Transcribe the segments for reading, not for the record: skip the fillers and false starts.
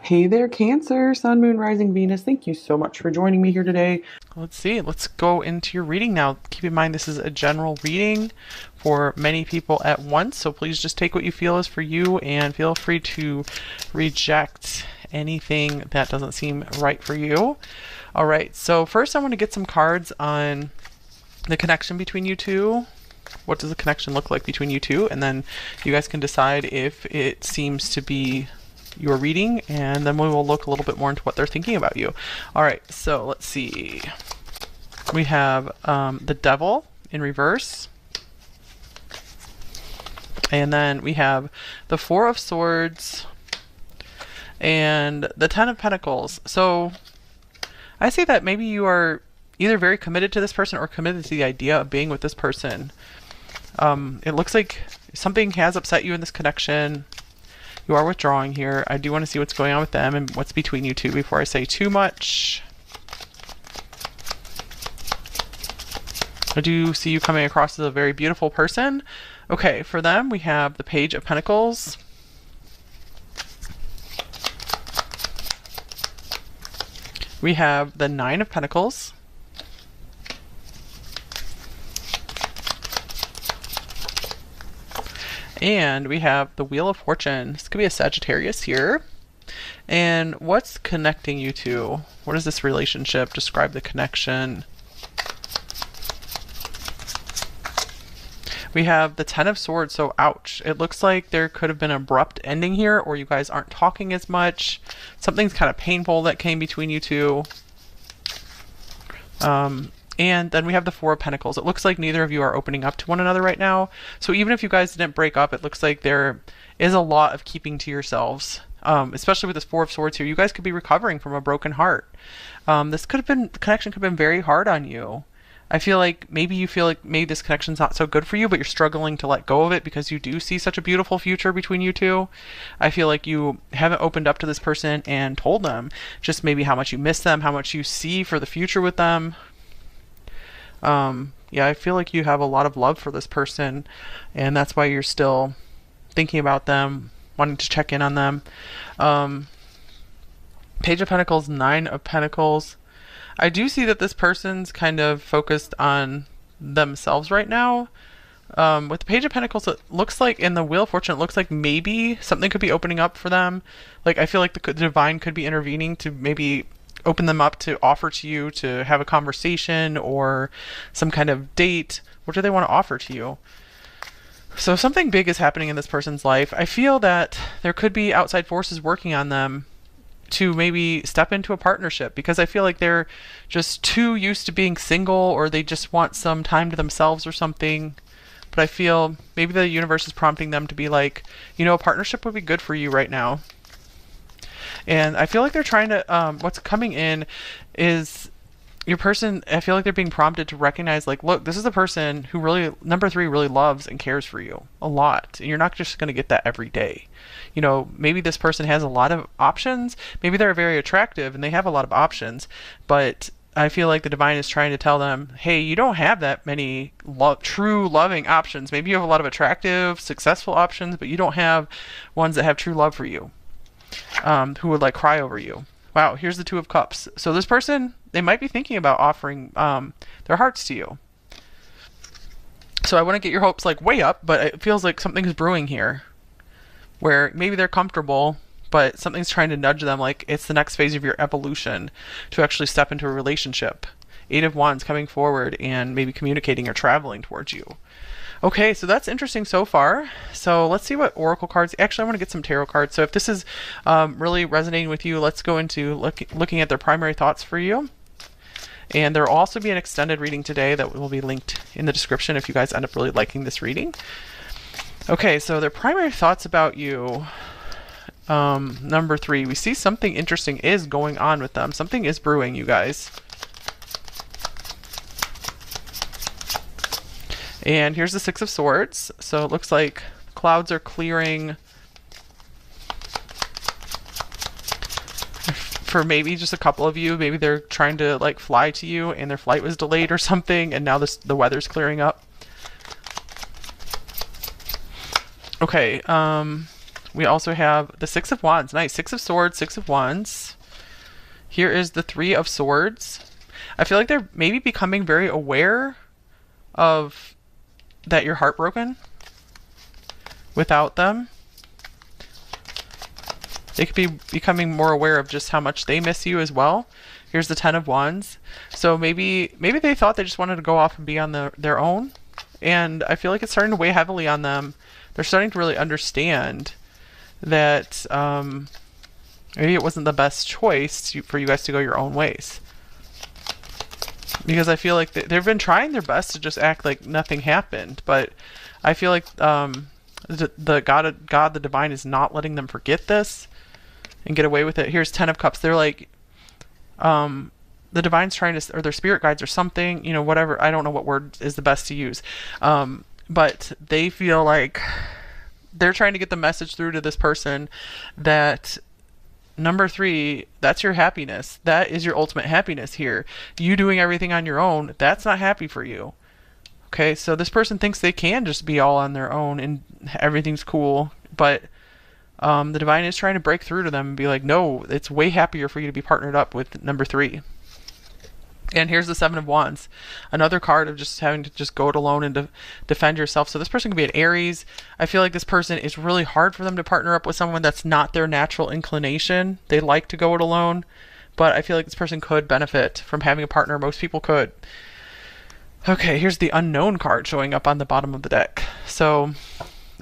Hey there, Cancer, Sun, Moon, Rising, Venus. Thank you so much for joining me here today. Let's see. Let's go into your reading now. Keep in mind this is a general reading for many people at once, so please just take what you feel is for you and feel free to reject anything that doesn't seem right for you. All right, so first I want to get some cards on the connection between you two. What does the connection look like between you two? And then you guys can decide if it seems to be your reading, and then we will look a little bit more into what they're thinking about you. All right, so let's see. We have the Devil in reverse, and then we have the Four of Swords and the Ten of Pentacles. So I see that maybe you are either very committed to this person or committed to the idea of being with this person. It looks like something has upset you in this connection. You are withdrawing here. I do want to see what's going on with them and what's between you two before I say too much. I do see you coming across as a very beautiful person. Okay, for them, we have the Page of Pentacles. We have the Nine of Pentacles. And we have the Wheel of Fortune. This could be a Sagittarius here. And what's connecting you two? What is this relationship? Describe the connection. We have the Ten of Swords, so ouch. It looks like there could have been an abrupt ending here, or you guys aren't talking as much. Something's kind of painful that came between you two. And then we have the Four of Pentacles. It looks like neither of you are opening up to one another right now. So even if you guys didn't break up, it looks like there is a lot of keeping to yourselves. Especially with this Four of Swords here, you guys could be recovering from a broken heart. This could have been, the connection could have been very hard on you. I feel like maybe you feel like maybe this connection's not so good for you, but you're struggling to let go of it because you do see such a beautiful future between you two. I feel like you haven't opened up to this person and told them just maybe how much you miss them, how much you see for the future with them. Yeah, I feel like you have a lot of love for this person, and that's why you're still thinking about them, wanting to check in on them. Page of Pentacles, Nine of Pentacles. I do see that this person's kind of focused on themselves right now. With the Page of Pentacles, it looks like in the Wheel of Fortune, it looks like maybe something could be opening up for them. Like, I feel like the divine could be intervening to maybe open them up to offer to you to have a conversation or some kind of date. What do they want to offer to you? So something big is happening in this person's life. I feel that there could be outside forces working on them to maybe step into a partnership, because I feel like they're just too used to being single, or they just want some time to themselves or something. But I feel maybe the universe is prompting them to be like, you know, a partnership would be good for you right now. And I feel like they're trying to, what's coming in is your person, I feel like they're being prompted to recognize, like, look, this is a person who really, number three, really loves and cares for you a lot. And you're not just going to get that every day. You know, maybe this person has a lot of options. Maybe they're very attractive and they have a lot of options. But I feel like the divine is trying to tell them, hey, you don't have that many true loving options. Maybe you have a lot of attractive, successful options, but you don't have ones that have true love for you. Who would like cry over you. Wow, here's the Two of Cups. So this person, they might be thinking about offering their hearts to you. So I want to get your hopes like way up, but it feels like something's brewing here, where maybe they're comfortable, but something's trying to nudge them, like it's the next phase of your evolution to actually step into a relationship. Eight of Wands coming forward and maybe communicating or traveling towards you. Okay, so that's interesting so far. So let's see what oracle cards. Actually, I want to get some tarot cards. So if this is really resonating with you, let's go into looking at their primary thoughts for you. And there will also be an extended reading today that will be linked in the description if you guys end up really liking this reading. Okay, so their primary thoughts about you. Number three, we see something interesting is going on with them. Something is brewing, you guys. And here's the Six of Swords. So it looks like clouds are clearing for maybe just a couple of you. Maybe they're trying to like fly to you and their flight was delayed or something, and now the weather's clearing up. Okay, We also have the Six of Wands. Nice. Six of Swords, Six of Wands. Here is the Three of Swords. I feel like they're maybe becoming very aware of that you're heartbroken without them. They could be becoming more aware of just how much they miss you as well. Here's the Ten of Wands. So maybe they thought they just wanted to go off and be on their own. And I feel like it's starting to weigh heavily on them. They're starting to really understand that maybe it wasn't the best choice for you guys to go your own ways. Because I feel like they've been trying their best to just act like nothing happened. But I feel like the God, the Divine, is not letting them forget this and get away with it. Here's Ten of Cups. They're like, the Divine's trying to, or their spirit guides or something, you know, whatever. I don't know what word is the best to use. But they feel like they're trying to get the message through to this person that number 3, that's your happiness. That is your ultimate happiness here. You doing everything on your own, that's not happy for you. Okay, so this person thinks they can just be all on their own and everything's cool, but the Divine is trying to break through to them and be like, no, it's way happier for you to be partnered up with number 3. And here's the Seven of Wands, another card of just having to just go it alone and defend yourself. So this person could be an Aries. I feel like this person, is really hard for them to partner up with someone that's not their natural inclination. They like to go it alone, but I feel like this person could benefit from having a partner. Most people could. Okay, here's the Unknown card showing up on the bottom of the deck. So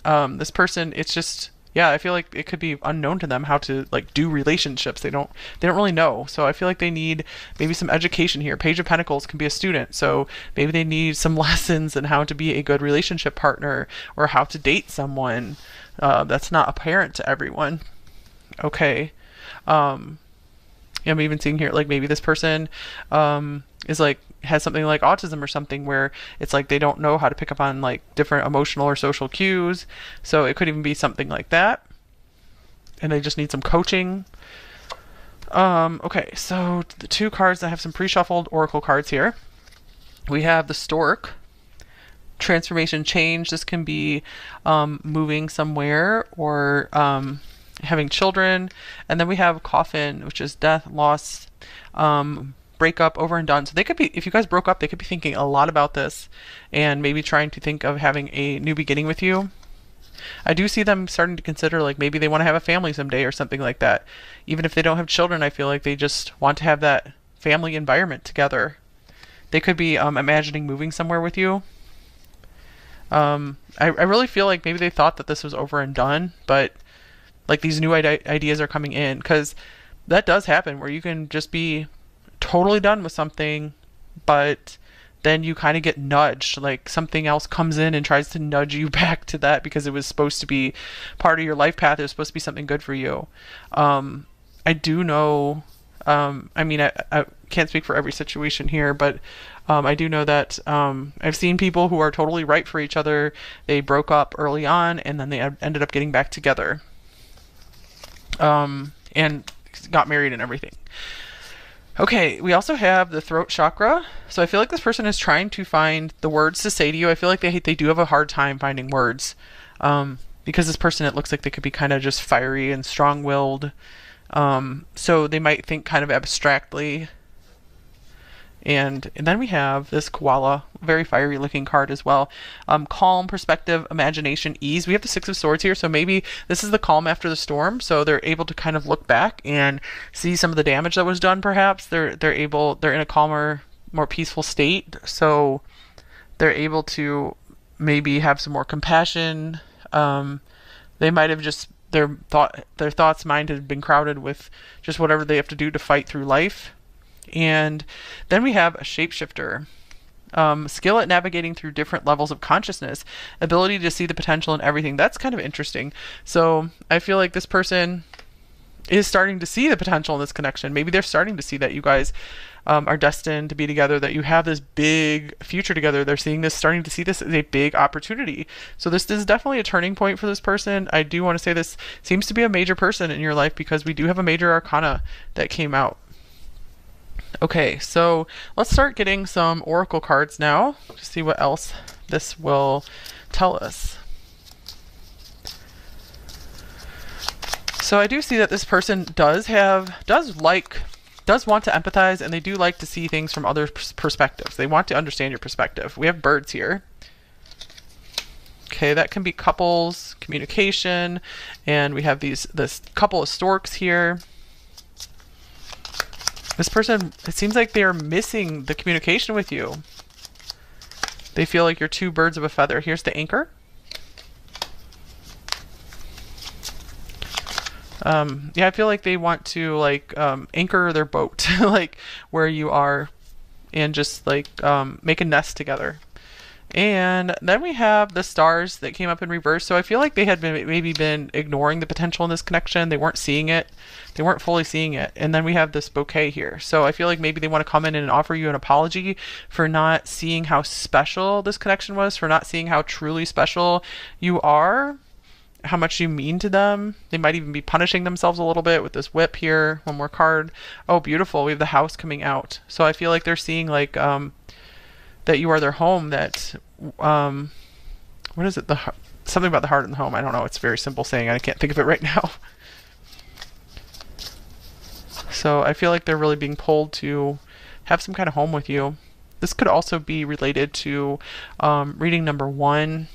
this person, it's just, yeah, I feel like it could be unknown to them how to like do relationships. They don't really know. So I feel like they need maybe some education here. Page of Pentacles can be a student. So maybe they need some lessons in how to be a good relationship partner or how to date someone that's not apparent to everyone. Okay. I'm even seeing here, like maybe this person is like, has something like autism or something where it's like they don't know how to pick up on like different emotional or social cues. So it could even be something like that. And they just need some coaching. Okay, so the 2 cards, I have some pre-shuffled oracle cards here. We have the Stork, transformation, change. This can be moving somewhere or having children. And then we have Coffin, which is death, loss, breakup, over and done. So they could be, if you guys broke up, they could be thinking a lot about this and maybe trying to think of having a new beginning with you. I do see them starting to consider like maybe they want to have a family someday or something like that. Even if they don't have children, I feel like they just want to have that family environment together. They could be imagining moving somewhere with you. I really feel like maybe they thought that this was over and done, but like these new ideas are coming in, because that does happen where you can just be totally done with something, but then you kind of get nudged, like something else comes in and tries to nudge you back to that because it was supposed to be part of your life path. It was supposed to be something good for you. I do know, I mean, I can't speak for every situation here, but I do know that I've seen people who are totally right for each other. They broke up early on and then they ended up getting back together and got married and everything. Okay, we also have the throat chakra. So I feel like this person is trying to find the words to say to you. I feel like they do have a hard time finding words because this person, it looks like they could be kind of just fiery and strong-willed. So they might think kind of abstractly. And then we have this koala, very fiery looking card as well. Calm, perspective, imagination, ease. We have the Six of Swords here, so maybe this is the calm after the storm. So they're able to kind of look back and see some of the damage that was done. Perhaps they're in a calmer, more peaceful state. So they're able to maybe have some more compassion. They might have just their thoughts mind has been crowded with just whatever they have to do to fight through life. And then we have a shapeshifter. Skill at navigating through different levels of consciousness, ability to see the potential in everything. That's kind of interesting. So I feel like this person is starting to see the potential in this connection. Maybe they're starting to see that you guys are destined to be together, that you have this big future together. They're seeing this, starting to see this as a big opportunity. So this is definitely a turning point for this person. I do want to say this seems to be a major person in your life because we do have a major arcana that came out. Okay, so let's start getting some oracle cards now to see what else this will tell us. So I do see that this person does want to empathize, and they do like to see things from other perspectives. They want to understand your perspective. We have birds here. Okay, that can be couples, communication, and we have this couple of storks here. This person, it seems like they are missing the communication with you. They feel like you're two birds of a feather. Here's the anchor. Yeah, I feel like they want to like anchor their boat, like where you are, and just like make a nest together. And then we have the stars that came up in reverse. So I feel like they had maybe been ignoring the potential in this connection. They weren't seeing it. They weren't fully seeing it. And then we have this bouquet here. So I feel like maybe they want to come in and offer you an apology for not seeing how special this connection was, for not seeing how truly special you are, how much you mean to them. They might even be punishing themselves a little bit with this whip here. One more card. Oh, beautiful. We have the house coming out. So I feel like they're seeing like that you are their home, that what is it, something about the heart and the home. I don't know, it's a very simple saying, I can't think of it right now. So I feel like they're really being pulled to have some kind of home with you. This could also be related to reading number 1.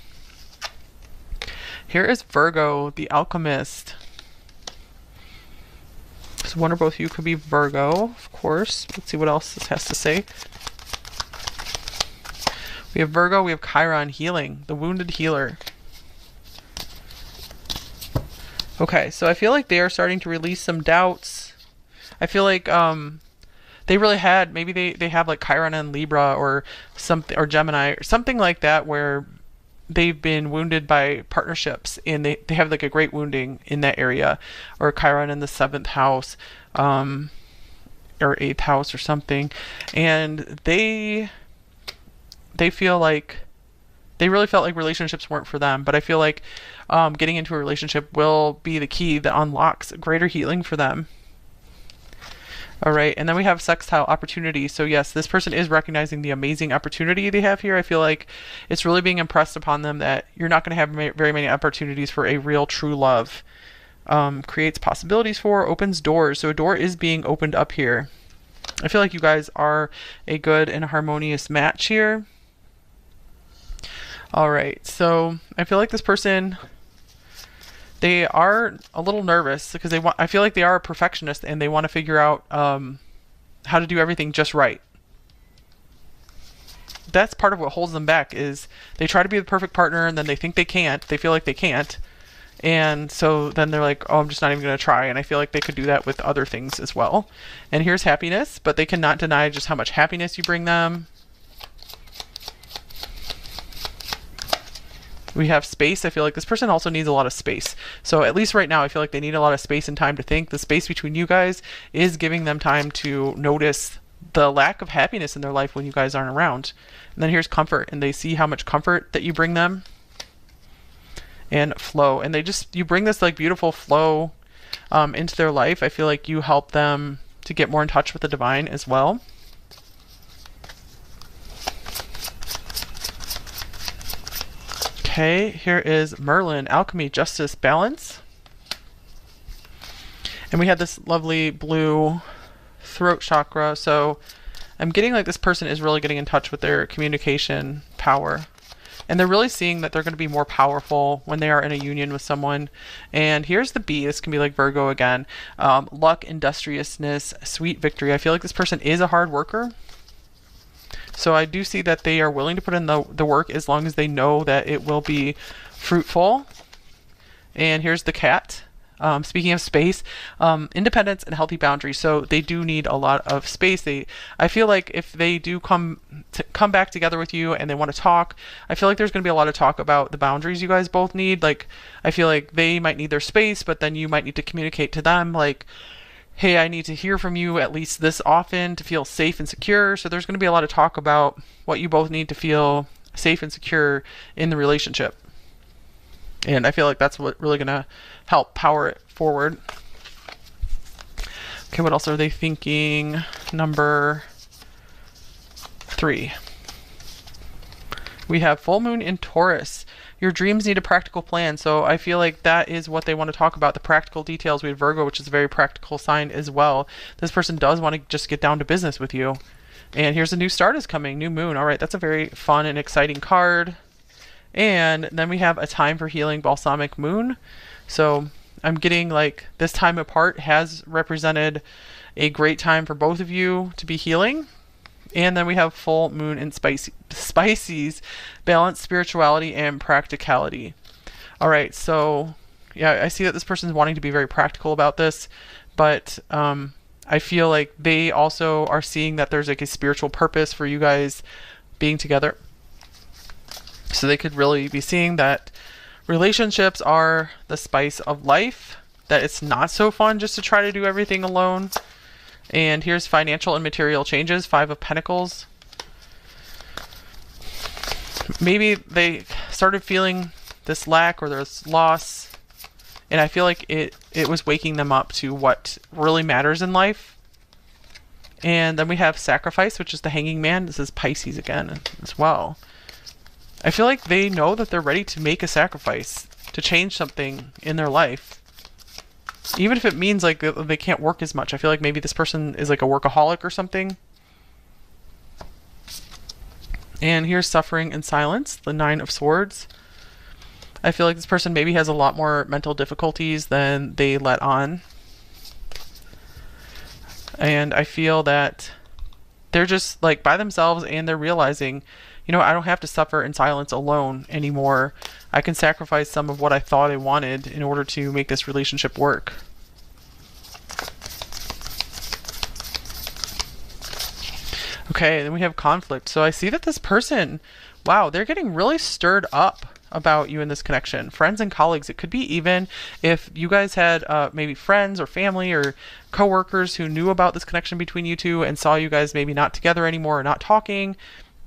Here is Virgo, the alchemist. So one or both of you could be Virgo, of course. Let's see what else this has to say. We have Virgo, we have Chiron, healing, the wounded healer. Okay, so I feel like they are starting to release some doubts. I feel like they really had, maybe they have like Chiron and Libra or something, or Gemini or something like that, where they've been wounded by partnerships and they have like a great wounding in that area, or Chiron in the 7th house or 8th house or something, and they feel like they really felt like relationships weren't for them. But I feel like getting into a relationship will be the key that unlocks greater healing for them. All right, and then we have sextile opportunity. So yes, this person is recognizing the amazing opportunity they have here. I feel like it's really being impressed upon them that you're not going to have very many opportunities for a real true love. Creates possibilities for, opens doors. So a door is being opened up here. I feel like you guys are a good and harmonious match here. All right, so I feel like this person, they are a little nervous because I feel like they are a perfectionist and they want to figure out how to do everything just right. That's part of what holds them back, is they try to be the perfect partner and then they think they can't. They feel like they can't. And so then they're like, oh, I'm just not even going to try. And I feel like they could do that with other things as well. And here's happiness, but they cannot deny just how much happiness you bring them. We have space. I feel like this person also needs a lot of space. So at least right now, I feel like they need a lot of space and time to think. The space between you guys is giving them time to notice the lack of happiness in their life when you guys aren't around. And then here's comfort, and they see how much comfort that you bring them. And flow, and you bring this like beautiful flow into their life. I feel like you help them to get more in touch with the divine as well. Okay, here is Merlin, alchemy, justice, balance. And we have this lovely blue throat chakra. So I'm getting like this person is really getting in touch with their communication power. And they're really seeing that they're going to be more powerful when they are in a union with someone. And here's the B. This can be like Virgo again. Luck, industriousness, sweet victory. I feel like this person is a hard worker. So I do see that they are willing to put in the work as long as they know that it will be fruitful. And here's the cat. Speaking of space, independence and healthy boundaries. So they do need a lot of space. I feel like if they do come back together with you and they want to talk, I feel like there's going to be a lot of talk about the boundaries you guys both need. Like, I feel like they might need their space, but then you might need to communicate to them like, hey, I need to hear from you at least this often to feel safe and secure. So there's going to be a lot of talk about what you both need to feel safe and secure in the relationship. And I feel like that's what really going to help power it forward. Okay, what else are they thinking? Number 3. We have full moon in Taurus. Your dreams need a practical plan. So I feel like that is what they want to talk about, the practical details. We have Virgo, which is a very practical sign as well. This person does want to just get down to business with you. And here's a new start is coming, new moon. All right, that's a very fun and exciting card. And then we have a time for healing, balsamic moon. So I'm getting like this time apart has represented a great time for both of you to be healing. And then we have full moon in Pisces, balance, spirituality, and practicality. All right, so yeah, I see that this person is wanting to be very practical about this, but I feel like they also are seeing that there's like a spiritual purpose for you guys being together. So they could really be seeing that relationships are the spice of life, that it's not so fun just to try to do everything alone. And here's financial and material changes, 5 of Pentacles. Maybe they started feeling this lack or this loss, and I feel like it was waking them up to what really matters in life. And then we have sacrifice, which is the Hanging Man. This is Pisces again as well. I feel like they know that they're ready to make a sacrifice, to change something in their life. Even if it means like they can't work as much. I feel like maybe this person is like a workaholic or something. And here's suffering and silence, the 9 of Swords. I feel like this person maybe has a lot more mental difficulties than they let on. And I feel that they're just like by themselves and they're realizing, you know, I don't have to suffer in silence alone anymore. I can sacrifice some of what I thought I wanted in order to make this relationship work. Okay, then we have conflict. So I see that this person, wow, they're getting really stirred up about you in this connection. Friends and colleagues. It could be even if you guys had maybe friends or family or coworkers who knew about this connection between you two and saw you guys maybe not together anymore or not talking.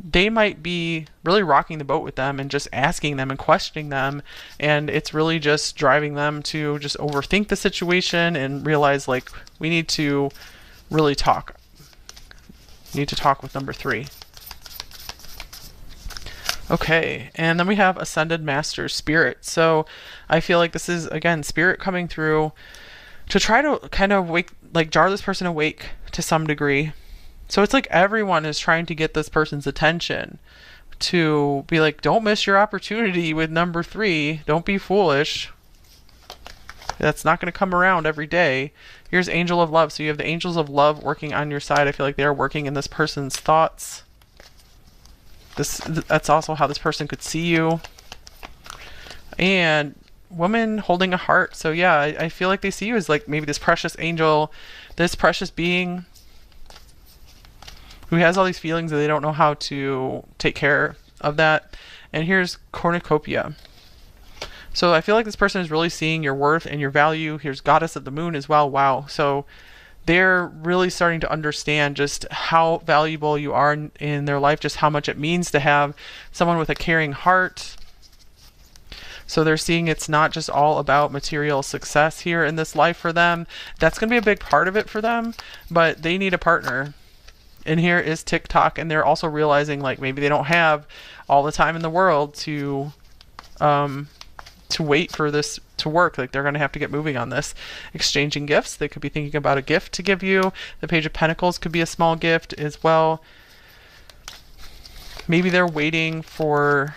They might be really rocking the boat with them and just asking them and questioning them. And it's really just driving them to just overthink the situation and realize like we need to really talk. Need to talk with number 3. Okay, and then we have Ascended Master Spirit. So I feel like this is, again, Spirit coming through to try to kind of jar this person awake to some degree. So it's like everyone is trying to get this person's attention to be like, don't miss your opportunity with number 3. Don't be foolish. That's not going to come around every day. Here's Angel of Love. So you have the Angels of Love working on your side. I feel like they're working in this person's thoughts. That's also how this person could see you. And woman holding a heart. So yeah, I feel like they see you as like maybe this precious angel, this precious being who has all these feelings that they don't know how to take care of that. And here's cornucopia. So I feel like this person is really seeing your worth and your value. Here's Goddess of the Moon as well. Wow. So they're really starting to understand just how valuable you are in their life, just how much it means to have someone with a caring heart. So they're seeing it's not just all about material success here in this life for them. That's going to be a big part of it for them, but they need a partner. And here is TikTok, and they're also realizing like maybe they don't have all the time in the world to wait for this to work. Like they're going to have to get moving on this. Exchanging gifts. They could be thinking about a gift to give you. The Page of Pentacles could be a small gift as well. Maybe they're waiting for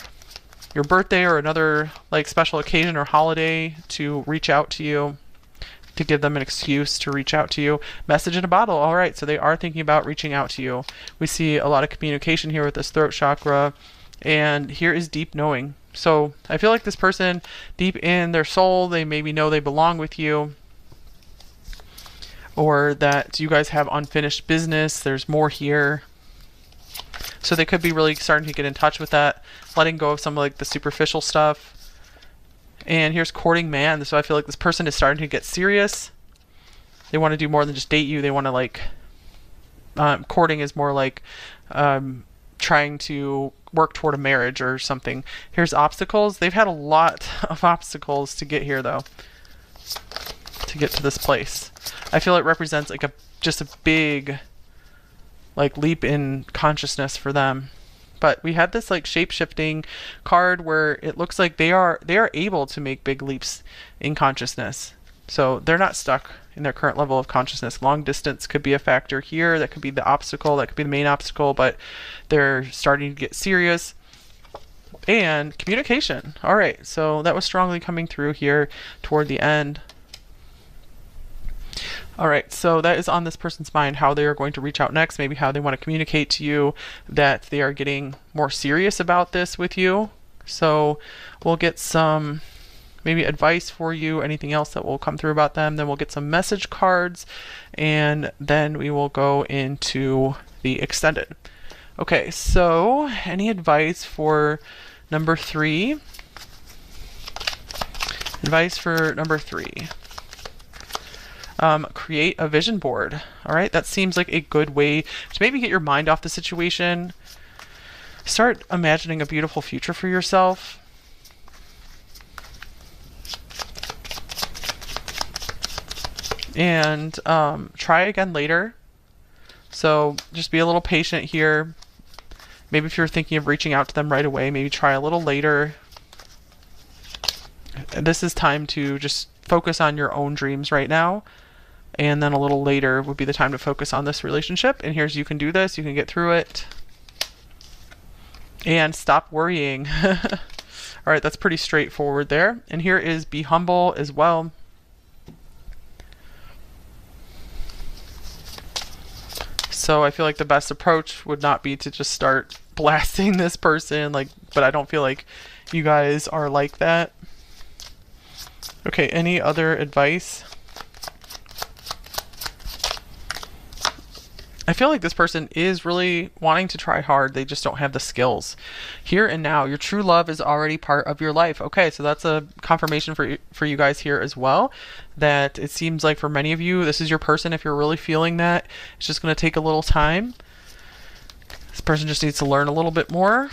your birthday or another like special occasion or holiday to reach out to you, to give them an excuse to reach out to you. Message in a bottle. All right, so they are thinking about reaching out to you. We see a lot of communication here with this throat chakra, and here is deep knowing. So I feel like this person, deep in their soul, they maybe know they belong with you, or that you guys have unfinished business. There's more here. So they could be really starting to get in touch with that, letting go of some of like the superficial stuff. And here's courting man. So I feel like this person is starting to get serious. They want to do more than just date you. They want to like, courting is more like trying to work toward a marriage or something. Here's obstacles. They've had a lot of obstacles to get here though, to get to this place. I feel it represents like just a big like leap in consciousness for them. But we had this like shape-shifting card where it looks like they are able to make big leaps in consciousness. So they're not stuck in their current level of consciousness. Long distance could be a factor here. That could be the obstacle. That could be the main obstacle, but they're starting to get serious. And communication. All right, so that was strongly coming through here toward the end. All right, so that is on this person's mind, how they are going to reach out next, maybe how they want to communicate to you that they are getting more serious about this with you. So we'll get some maybe advice for you, anything else that will come through about them. Then we'll get some message cards, and then we will go into the extended. Okay, so any advice for number 3? Advice for number 3. Create a vision board. All right, that seems like a good way to maybe get your mind off the situation. Start imagining a beautiful future for yourself. And try again later. So just be a little patient here. Maybe if you're thinking of reaching out to them right away, maybe try a little later. This is time to just focus on your own dreams right now. And then a little later would be the time to focus on this relationship. And here's, you can do this, you can get through it. And stop worrying. All right, that's pretty straightforward there. And here is be humble as well. So I feel like the best approach would not be to just start blasting this person, like, but I don't feel like you guys are like that. Okay, any other advice? I feel like this person is really wanting to try hard. They just don't have the skills. Here and now, your true love is already part of your life. Okay, so that's a confirmation for you guys here as well, that it seems like for many of you, this is your person. If you're really feeling that, it's just going to take a little time. This person just needs to learn a little bit more.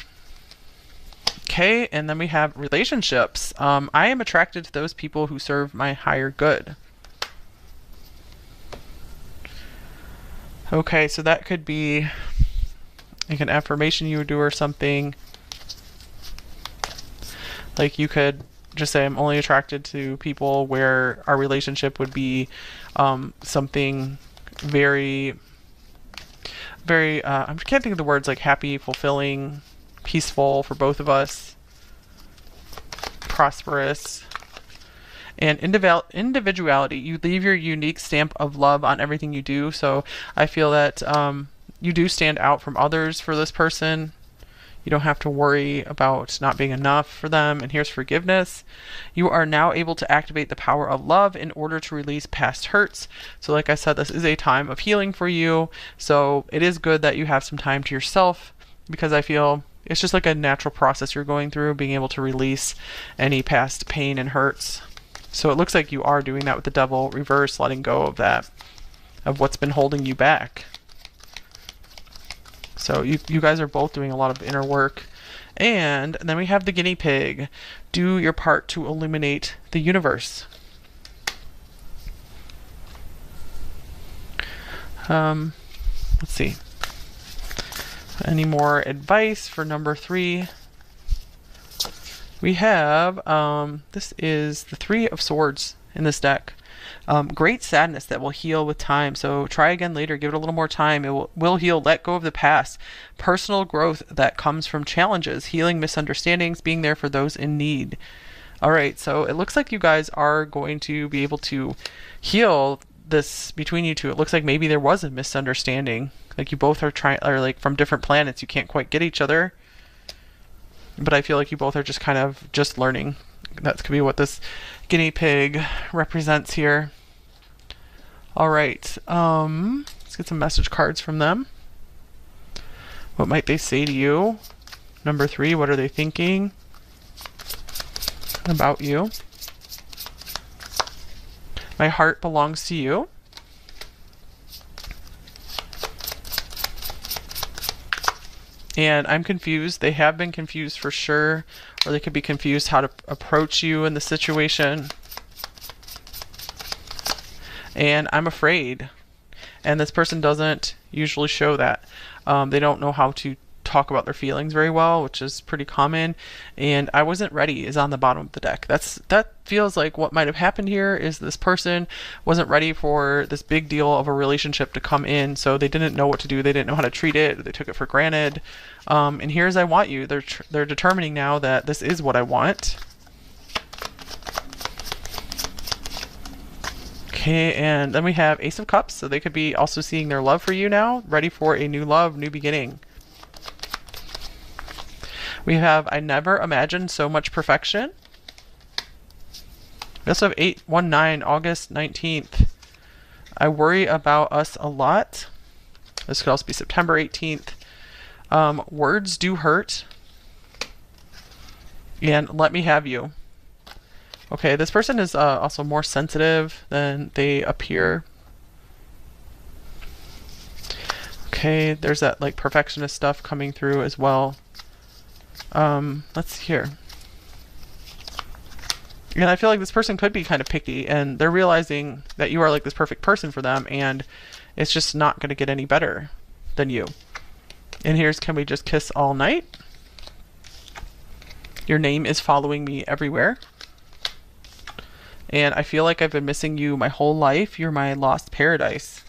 Okay, and then we have relationships. I am attracted to those people who serve my higher good. Okay, so that could be like an affirmation you would do or something. Like you could just say, I'm only attracted to people where our relationship would be something very, very, I can't think of the words, like happy, fulfilling, peaceful for both of us, prosperous. And individuality, you leave your unique stamp of love on everything you do. So I feel that you do stand out from others for this person. You don't have to worry about not being enough for them. And here's forgiveness. You are now able to activate the power of love in order to release past hurts. So like I said, this is a time of healing for you. So it is good that you have some time to yourself, because I feel it's just like a natural process you're going through, being able to release any past pain and hurts. So it looks like you are doing that with the Devil reverse, letting go of that, of what's been holding you back. So you guys are both doing a lot of inner work. And then we have the Guinea Pig. Do your part to illuminate the universe. Let's see. Any more advice for number 3? We have, this is the 3 of Swords in this deck. Great sadness that will heal with time. So try again later. Give it a little more time. It will heal. Let go of the past. Personal growth that comes from challenges, healing misunderstandings, being there for those in need. All right, so it looks like you guys are going to be able to heal this between you two. It looks like maybe there was a misunderstanding. Like you both are like from different planets. You can't quite get each other. But I feel like you both are just kind of just learning. That could be what this guinea pig represents here. All right. Let's get some message cards from them. What might they say to you? Number 3, what are they thinking about you? My heart belongs to you. And I'm confused. They have been confused for sure, or they could be confused how to approach you in the situation. And I'm afraid. And this person doesn't usually show that. They don't know how to talk about their feelings very well, which is pretty common. And I wasn't ready is on the bottom of the deck. That feels like what might have happened here is this person wasn't ready for this big deal of a relationship to come in, so they didn't know what to do. They didn't know how to treat it. They took it for granted. And here's I want you. They're determining now that this is what I want. Okay, and then we have Ace of Cups, so they could be also seeing their love for you now, ready for a new love, new beginning. We have I never imagined so much perfection. We also have 819, August 19th. I worry about us a lot. This could also be September 18th. Words do hurt. And let me have you. Okay, this person is also more sensitive than they appear. Okay, there's that like perfectionist stuff coming through as well. Let's see here. And I feel like this person could be kind of picky, and they're realizing that you are like this perfect person for them, and it's just not going to get any better than you. And here's Can We Just Kiss All Night? Your name is following me everywhere. And I feel like I've been missing you my whole life. You're my lost paradise.